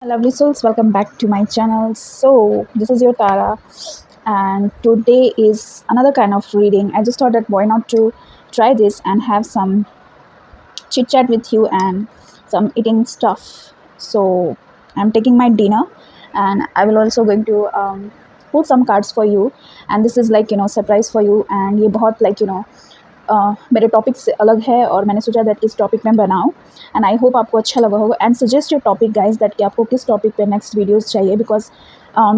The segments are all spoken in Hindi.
Lovely souls, welcome back to my channel. So, this is your Tara, and today is another kind of reading. I just thought that why not to try this and have some chit chat with you and some eating stuff. So, I'm taking my dinner, and I will also going to pull some cards for you. And this is like surprise for you. And ये बहुत मेरे टॉपिक से अलग है और मैंने सोचा दैट इस टॉपिक में बनाऊं एंड आई होप आपको अच्छा लगा होगा and suggest your topic guys that कि आपको किस टॉपिक पे नेक्स्ट वीडियोस चाहिए बिकॉज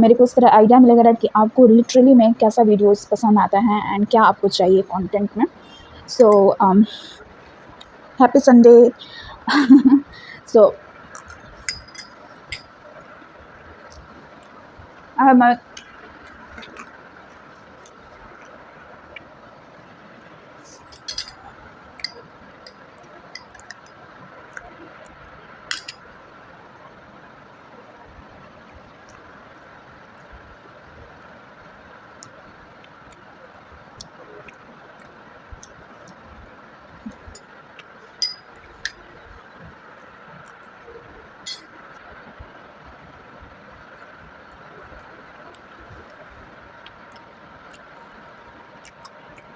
मेरे को इस तरह आइडिया मिलेगा दैट कि आपको लिटरली में कैसा वीडियोस पसंद आता है एंड क्या आपको चाहिए कंटेंट में so happy Sunday so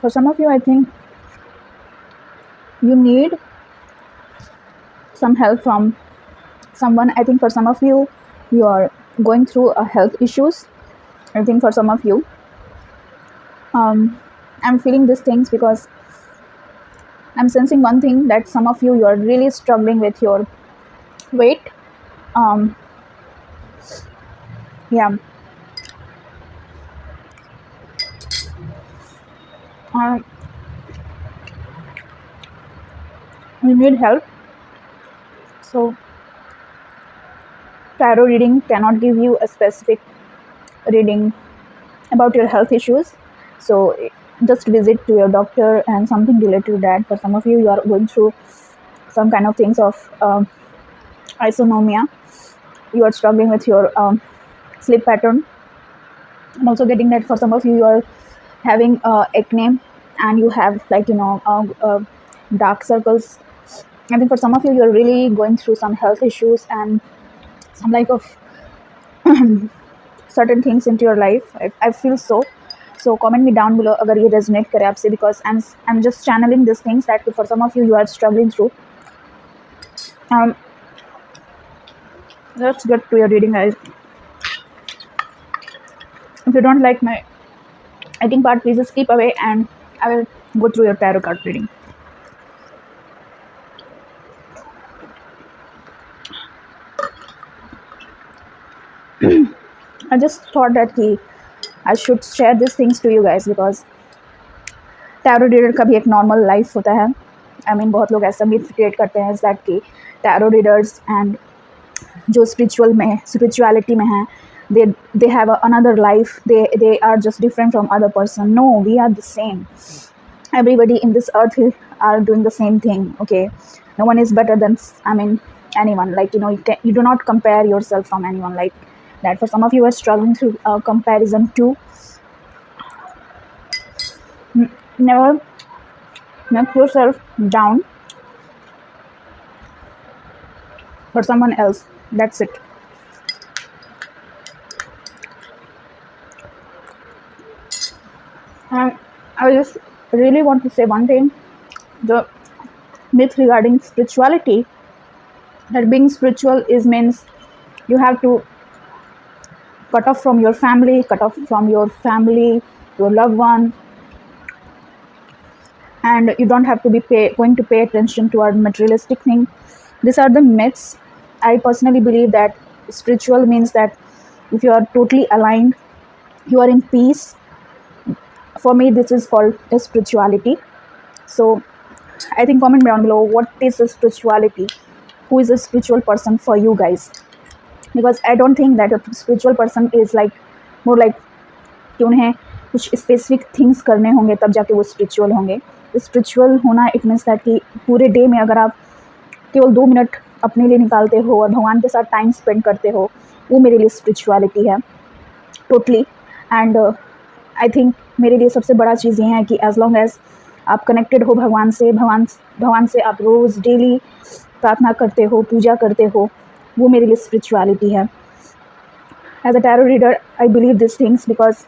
for some of you I think you need some help from someone. I think for some of you you are going through a health issues. I think for some of you I'm feeling these things because I'm sensing one thing that some of you are really struggling with your weight. um yeah uh, you need help. So tarot reading cannot give you a specific reading about your health issues, so just visit to your doctor and something related to that. For some of you are going through some kind of things of isomania. You are struggling with your sleep pattern. I'm also getting that for some of you you are having acne and you have dark circles. I think for some of you you're really going through some health issues and some like of certain things into your life. I feel so comment me down below अगर ये resonate करे आपसे because I'm just channeling these things that for some of you you are struggling through. Let's get to your reading, guys. If you don't like my eating part, please just keep away and I will go through your tarot card reading. I just thought that I should share these things to you guys because tarot reader का भी एक नॉर्मल लाइफ होता है. आई मीन बहुत लोग ऐसा मिथ क्रिएट करते हैं दैट कि टैरो रीडर्स एंड जो स्पिरिचुअलिटी में हैं they have another life. They are just different from other person. No, we are the same. Everybody in this earth are doing the same thing. Okay, no one is better than anyone. Like you do not compare yourself from anyone like that. For some of you are struggling through comparison too. Never knock yourself down for someone else. That's it. And I just really want to say one thing. The myth regarding spirituality, that being spiritual means you have to cut off from your family, your loved one, and you don't have to be going to pay attention to our materialistic thing. These are the myths. I personally believe that spiritual means that if you are totally aligned, you are in peace. For me, this is called a spirituality. So I think comment down below what is a spirituality. Who is a spiritual person for you guys? Because I don't think that a spiritual person is like more like कि उन्हें कुछ स्पेसिफिक थिंग्स करने होंगे तब जाके वो स्पिरिचुअल होंगे. स्पिरिचुअल होना इट मीन्स दैट कि पूरे डे में अगर आप केवल 2 मिनट अपने लिए निकालते हो और भगवान के साथ टाइम स्पेंड करते हो, वो मेरे लिए स्पिरिचुअलिटी है टोटली. एंड आई थिंक मेरे लिए सबसे बड़ा चीज़ ये है कि एज लॉन्ग एज आप कनेक्टेड हो भगवान से आप रोज़ डेली प्रार्थना करते हो, पूजा करते हो, वो मेरे लिए स्पिरिचुअलिटी है. As a tarot reader, I believe these things because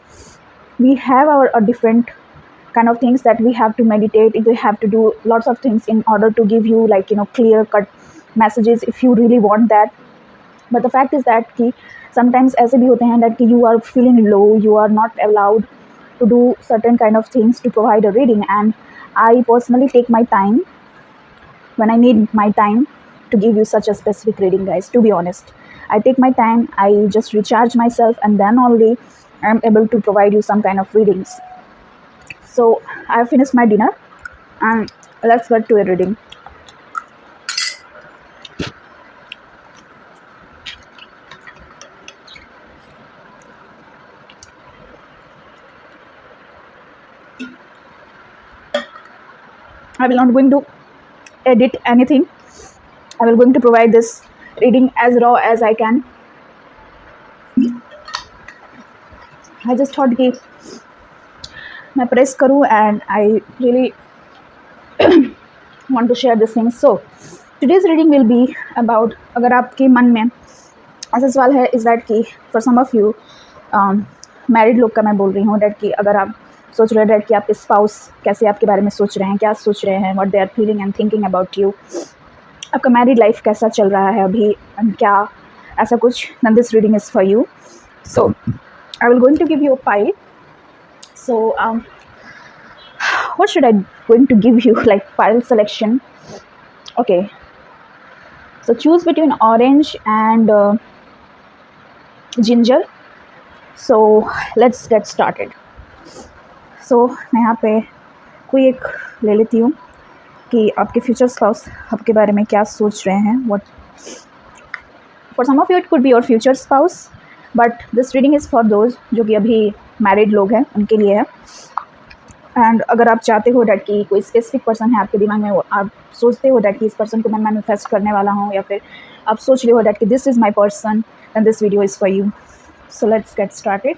we have our a different kind of things that we have to meditate. We have to do lots of things in order to give you, like, clear cut messages if you really want that. But the fact is that कि sometimes ऐसे भी होते हैं that कि you are feeling low, you are not allowed to do certain kind of things to provide a reading. And I personally take my time when I need my time to give you such a specific reading, guys. To be honest, I take my time, I just recharge myself, and then only I'm able to provide you some kind of readings. So I finished my dinner, and let's get to a reading. I will not going to edit anything. I will going to provide this reading as raw as I can. I just thought कि मैं प्रेस करूँ, and I really want to share this thing. So today's reading will be about, अगर आपके मन में ऐसा सवाल है, is that कि for some of you married लोग का मैं बोल रही हूँ, that कि अगर आप सोच रहे हैं कि आपके स्पाउस कैसे आपके बारे में सोच रहे हैं, क्या सोच रहे हैं, what they are feeling and thinking about you, आपका मैरिड लाइफ कैसा चल रहा है अभी, क्या ऐसा कुछ, then this reading is for you. So I will going to give you a pile. So what should I going to give you, like pile selection? Okay, so choose between orange and ginger. So let's get started. So मैं यहाँ पे कोई एक ले लेती हूँ कि आपके फ्यूचर स्पाउस आपके बारे में क्या सोच रहे हैं. What for some of you it could be your future spouse, but this reading is for those जो कि अभी मैरिड लोग हैं, उनके लिए है. एंड अगर आप चाहते हो डैट कि कोई स्पेसिफिक पर्सन है आपके दिमाग में, वो आप सोचते हो डैट कि इस पर्सन को मैं मैनिफेस्ट करने वाला हूँ, या फिर आप सोच रहे हो डैट कि this is my person, then this video is for you. So let's get started.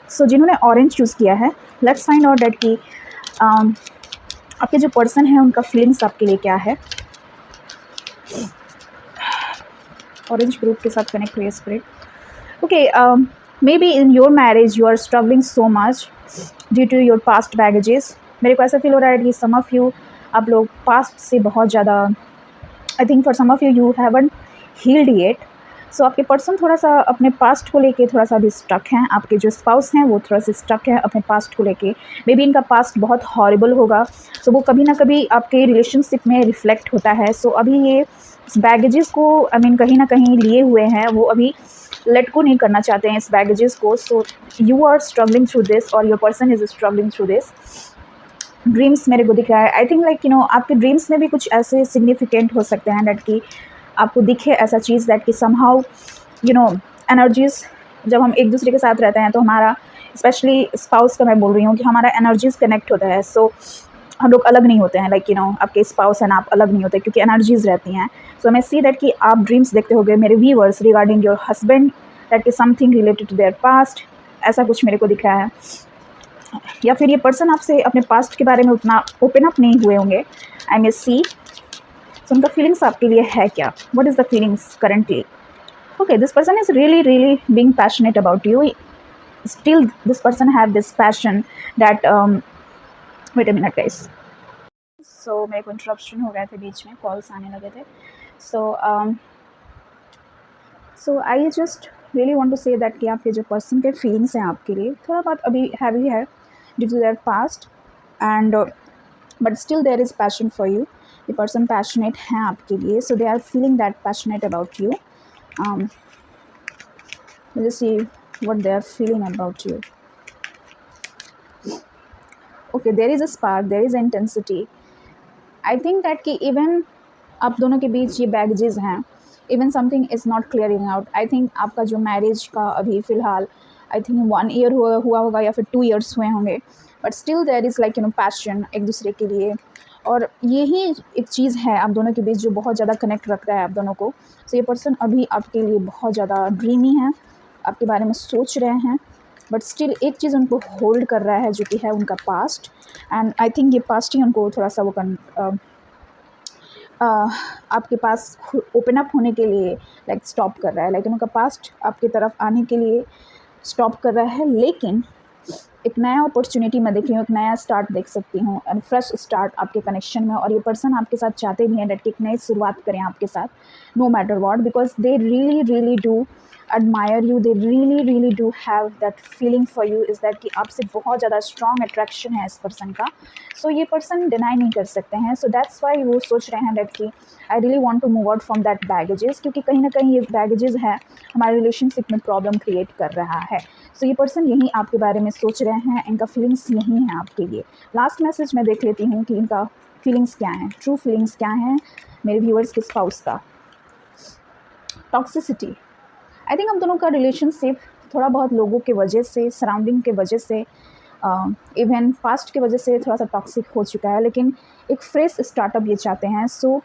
So जिन्होंने ऑरेंज चूज़ किया है, लेट्स फाइंड आउट डैट कि आपके जो पर्सन है उनका फीलिंग्स आपके लिए क्या है. ऑरेंज ग्रुप के साथ कनेक्ट हुए spirit. Okay, may be in your marriage you are struggling so much due to your past baggages. मेरे को ऐसा फील हो रहा है कि सम ऑफ यू, आप लोग पास्ट से बहुत ज़्यादा, I think for some of you you haven't healed yet. So आपके पर्सन थोड़ा सा अपने पास्ट को लेके थोड़ा सा भी स्टक हैं. आपके जो स्पाउस हैं वो थोड़ा सा स्टक है अपने पास्ट को लेके. मे बी इनका पास्ट बहुत हॉरिबल होगा, सो वो कभी ना कभी आपके रिलेशनशिप में रिफ्लेक्ट होता है. सो अभी ये इस बैगेजेस को कहीं ना कहीं लिए हुए हैं, वो अभी लेट को नहीं करना चाहते हैं इस बैगेजेस को. So you are struggling through this, और your person is struggling through this. Dreams मेरे को दिख रहा है. आई थिंक लाइक आपके ड्रीम्स में भी कुछ ऐसे सिग्निफिकेंट हो सकते हैं डैट कि आपको दिखे ऐसा चीज़ दैट कि समहाउ एनर्जीज, जब हम एक दूसरे के साथ रहते हैं तो हमारा, स्पेशली स्पाउस का मैं बोल रही हूँ, कि हमारा एनर्जीज कनेक्ट होता है. सो हम लोग अलग नहीं होते हैं, लाइक आपके स्पाउस एंड आप अलग नहीं होते क्योंकि एनर्जीज रहती हैं. सो मैं सी दैट कि आप ड्रीम्स देखते होगे मेरे viewers regarding your husband, that is something related to their past. ऐसा कुछ मेरे को दिख रहा है. या फिर ये पर्सन आपसे अपने पास्ट के बारे में उतना ओपन अप नहीं हुए होंगे. आई मे सी. सो उनका फीलिंग्स आपके लिए है क्या? What is the feelings currently? Okay, this person is really really being passionate about you. Still this person have this passion that wait a minute guys. So मेरे को इंटरप्शन हो गए थे, बीच में कॉल्स आने लगे थे. So I just really want to say that कि आपके जो पर्सन के फीलिंग्स हैं आपके लिए थोड़ा बहुत अभी हैवी है due to their past, and but still there is passion for you. The person passionate हैं आपके लिए, so they are feeling that passionate about you. Let's see what they are feeling about you. Okay, there is a spark, there is intensity. I think that कि even आप दोनों के बीच ये baggages हैं, even something is not clearing out. I think आपका जो marriage का अभी फ़िलहाल I think 1 year हुआ होगा या फिर 2 years हुए होंगे, but still there is like passion एक दूसरे के लिए. और यही एक चीज़ है आप दोनों के बीच जो बहुत ज़्यादा कनेक्ट रखता है आप दोनों को. सो ये पर्सन अभी आपके लिए बहुत ज़्यादा ड्रीमी है, आपके बारे में सोच रहे हैं, बट स्टिल एक चीज़ उनको होल्ड कर रहा है जो कि है उनका पास्ट. एंड आई थिंक ये पास्ट ही उनको थोड़ा सा वो आपके पास ओपन अप होने के लिए लाइक स्टॉप कर रहा है, लाइक उनका पास्ट आपकी तरफ आने के लिए स्टॉप कर रहा है। लेकिन एक नया अपॉर्चुनिटी मैं देख रही हूँ, एक नया स्टार्ट देख सकती हूँ, एंड फ्रेश स्टार्ट आपके कनेक्शन में। और ये पर्सन आपके साथ चाहते भी हैं डेट कि एक नई शुरुआत करें आपके साथ, no matter what, because they really really do admire you, they really really do have that feeling for you, is that कि आपसे बहुत ज़्यादा strong attraction है इस person का। so ये person deny नहीं कर सकते हैं, so that's why वो सोच रहे हैं that कि I really want to move out from that baggages, क्योंकि कहीं ना कहीं ये baggages है हमारे relationship में problem create कर रहा है। so ये person यही आपके बारे में सोच रहे हैं, इनका feelings यही है आपके लिए। लास्ट मैसेज मैं देख लेती हूँ कि इनका फीलिंग्स क्या हैं, ट्रू फीलिंग्स क्या हैं मेरे व्यूअर्स के स्पाउस का। टॉक्सिसिटी, आई थिंक हम दोनों का रिलेशनशिप थोड़ा बहुत लोगों के वजह से, सराउंडिंग के वजह से, इवन पास्ट के वजह से थोड़ा सा टॉक्सिक हो चुका है, लेकिन एक फ्रेश स्टार्टअप ये चाहते हैं। सो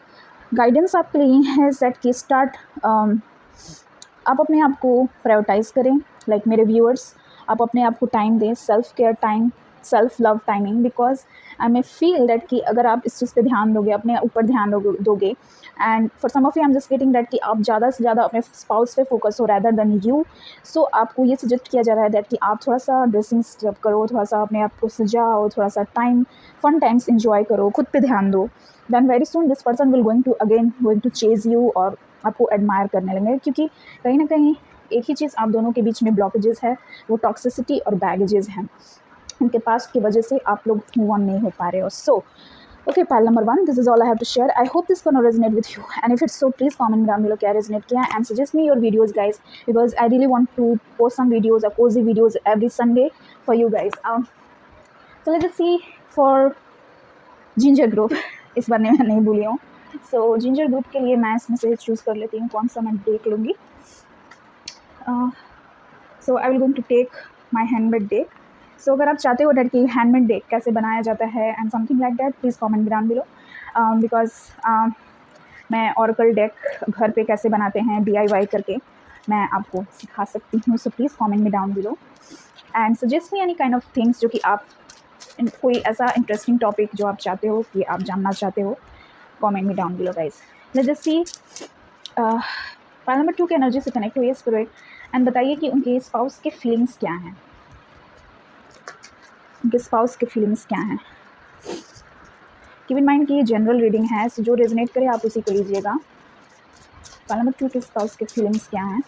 गाइडेंस आपके लिए ये है सेट कि स्टार्ट आप अपने आप को प्रायोरिटाइज़ करें, लाइक मेरे व्यूअर्स, आप अपने आप को टाइम दें, self care time, self love timing, because I may feel that कि अगर आप इस चीज़ पे ध्यान दोगे, अपने ऊपर ध्यान दोगे, and for some of you I am just getting that कि आप ज़्यादा से ज़्यादा अपने स्पाउस पे फोकस हो रैदर देन यू। सो आपको ये सजेस्ट किया जा रहा है दैट कि आप थोड़ा सा ड्रेसिंग स्टेप करो, थोड़ा सा अपने आप को सजाओ, थोड़ा सा टाइम, फन टाइम्स इंजॉय करो, खुद पे ध्यान दो। Then very soon this person will going to chase you, और आपको एडमायर करने लगेंगे, क्योंकि कहीं ना कहीं एक ही चीज़ आप दोनों के बीच में ब्लॉकेजेस है, वो टॉक्सिसिटी और बैगेजेस हैं। उनके पास्ट की वजह से आप लोग मूव ऑन नहीं हो पा रहे हो। सो okay, pile number 1, this is all I have to share. I hope this gonna resonate with you, and if it's so, please comment down below क्या resonate किया, and suggest me your videos guys, because I really want to post some videos or cozy videos every Sunday for you guys. So let's just see for ginger group इस बार मैं नहीं भूली हूँ। सो जिंजर ग्रुप के लिए मैं इसमें से चूज़ कर लेती हूँ कौन सा मैं देख लूँगी। So I will going to take my handmade deck. So अगर आप चाहते हो डेट कि हैंडमेड डेक कैसे बनाया जाता है and something like that, please comment down below, because मैं ऑरेकल डेक घर पे कैसे बनाते हैं DIY करके मैं आपको सिखा सकती हूँ। So please comment me down below and suggest me any kind of things जो कि आप कोई ऐसा इंटरेस्टिंग टॉपिक जो आप चाहते हो कि आप जानना चाहते हो, comment me down below guys. Let's just C pile number 2 के एनर्जी से कनेक्ट हुई है स्पिरिट, एंड बताइए कि उनके स्पाउस के फीलिंग्स क्या हैं, उनके स्पाउस के फीलिंग्स क्या हैं। कीप इन माइंड कि ये जनरल रीडिंग है, सो जो रेजोनेट करे आप उसी को लीजिएगा। पाइल नंबर 2 के स्पाउस के फीलिंग्स क्या हैं।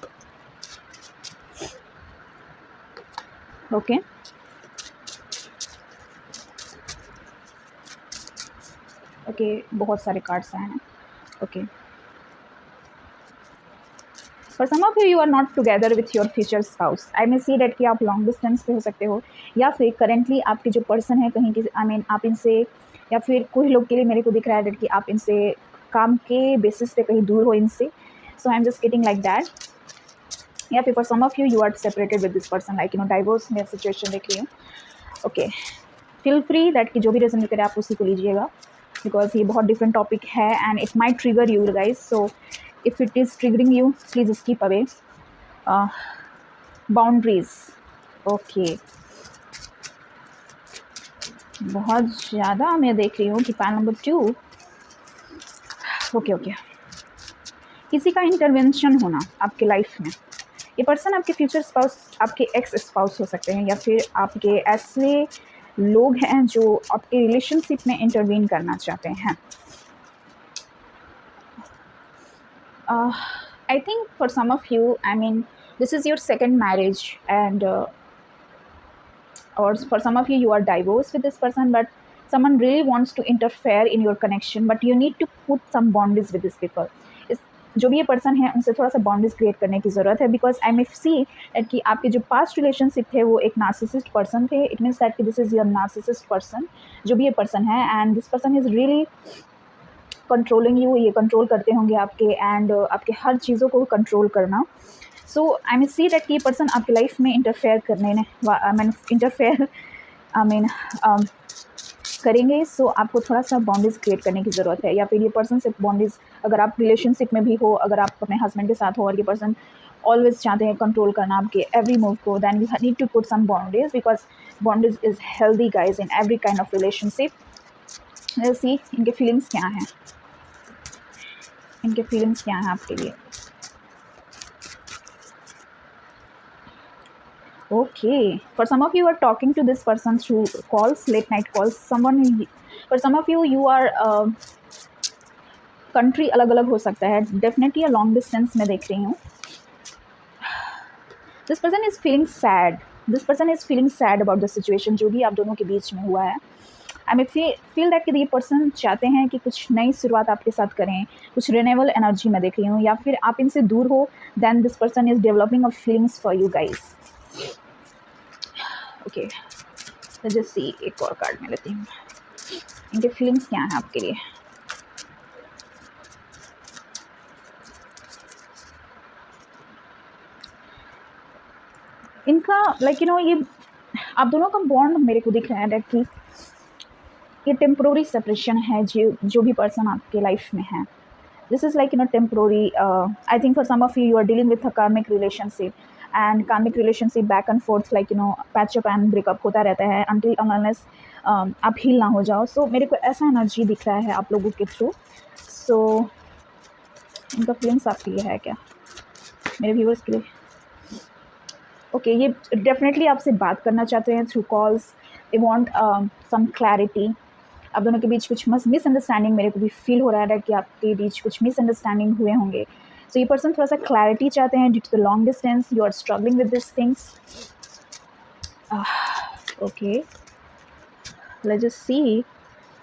ओके ओके, बहुत सारे कार्ड्स आए हैं। Okay, for some of you are not together with your future spouse. I may see that कि आप लॉन्ग डिस्टेंस पे हो सकते हो, या फिर करेंटली आपके जो पर्सन है कहीं की आप इनसे, या फिर कुछ लोग के लिए मेरे को दिख रहा है डेट कि आप इनसे काम के बेसिस पे कहीं दूर हो इनसे। So I am just getting like that, या फिर for some of you are separated with this person, like divorce में सिचुएशन देख रही हूँ। ओके, फील फ्री दैट कि जो भी रेजोनेट करे आप उसी को लीजिएगा, बिकॉज ये बहुत डिफरेंट टॉपिक है and it might trigger you guys. So if it is triggering you please skip away. Boundaries, okay, बहुत ज़्यादा मैं देख रही हूँ कि पाइल नंबर 2। ओके, किसी का इंटरवेंशन होना आपके लाइफ में। ये पर्सन आपके फ्यूचर स्पाउस, आपके एक्स स्पाउस हो सकते हैं, या फिर आपके ऐसे लोग हैं जो आपके रिलेशनशिप में इंटरवीन करना चाहते हैं। I think for some of you, I mean, this is your second marriage, and or for some of you, you are divorced with this person, but someone really wants to interfere in your connection, but you need to put some boundaries with these people. जो भी ये पर्सन है उनसे थोड़ा सा बाउंड्रीज क्रिएट करने की ज़रूरत है, because I may see that कि आपके जो पास्ट रिलेशनशिप थे वो एक नार्सिसिस्ट पर्सन थे। इट मीन्स दैट कि this is your narcissist person, जो भी ये पर्सन है, and this person is really controlling you, ये कंट्रोल करते होंगे आपके, एंड आपके हर चीज़ों को कंट्रोल करना। सो आई मीन सी दैट कि ये पर्सन आपकी लाइफ में इंटरफेयर करेंगे। सो आपको थोड़ा सा बाउंड्रीज क्रिएट करने की ज़रूरत है, या फिर ये पर्सन से बाउंड्रीज, अगर आप रिलेशनशिप में भी हो, अगर आप अपने हस्बैंड के साथ हो और ये पर्सन ऑलवेज चाहते हैं कंट्रोल करना आपके एवरी मूव को, then you need to put some boundaries, because boundaries is healthy guys in every kind of relationship. Let's see इनके फीलिंग्स क्या हैं। इनके फीलिंग्स क्या हैं आपके लिए। Okay, for some of you are talking to this person through calls, late night calls. For some of you are country अलग अलग हो सकता है, डेफिनेटली अ लॉन्ग डिस्टेंस में देख रही हूँ। This person is feeling sad, this person is feeling sad about the situation जो भी आप दोनों के बीच में हुआ है। आई मे फील दैट कि ये पर्सन चाहते हैं कि कुछ नई शुरुआत आपके साथ करें, कुछ रिन्यूएबल एनर्जी में देख रही हूँ, या फिर आप इनसे दूर हो, then this person is developing a feelings for you guys. Okay, just see, एक और कार्ड में लेती हूँ, इनके फीलिंग्स क्या हैं आपके लिए। इनका ये आप दोनों का बॉन्ड मेरे को दिख रहा है कि ये टेम्प्रोरी सेपरेशन है जो भी पर्सन आपके लाइफ में है। This is temporary. I think for some of you are dealing with a karmic relationship, and karmic relationship back and forth patch up and breakup होता रहता है अनटिल अनलेस आप हील ना हो जाओ। सो मेरे को ऐसा एनर्जी दिख रहा है आप लोगों के थ्रू। सो इनका फीलिंग्स आपके लिए है क्या, मेरे व्यूअर्स के लिए। ओके, ये डेफिनेटली आपसे बात करना चाहते हैं through calls. They want some clarity. आप दोनों के बीच कुछ मिसअंडरस्टैंडिंग मेरे को भी फील हो रहा है कि आपके बीच कुछ मिसअंडरस्टैंडिंग हुए होंगे। सो ये पर्सन थोड़ा सा क्लैरिटी चाहते हैं due to the long distance, you are struggling with this things. Okay, let's just see.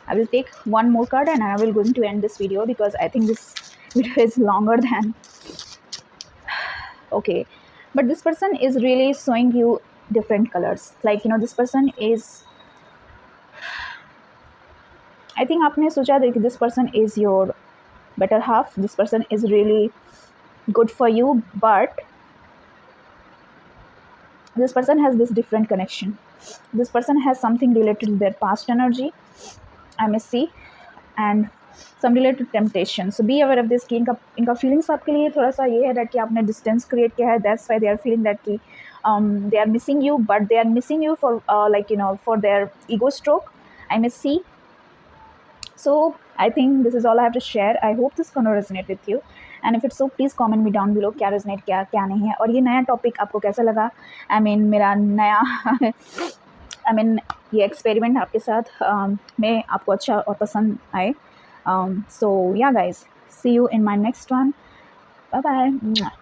I will take one more card and I will going to end this video because I think this video is longer than okay. But this person is really showing you different colors, this person is, I think आपने सोचा that this person is your better half, this person is really good for you, but this person has this different connection. This person has something related to their past energy, I may see, and some related temptation. So be aware of this कि इनका feelings आपके लिए थोड़ा सा ये है that कि आपने distance create किया है, that's why they are feeling that कि they are missing you, but they are missing you for for their ego stroke, I may see. So I think this is all I have to share. I hope this gonna resonate with you, and if it's so, please comment me down below क्या resonate क्या नहीं है, और ये नया topic आपको कैसा लगा। I mean मेरा नया ये एक्सपेरिमेंट आपके साथ में आपको अच्छा और पसंद आए। So yeah guys, see you in my next one. Bye bye.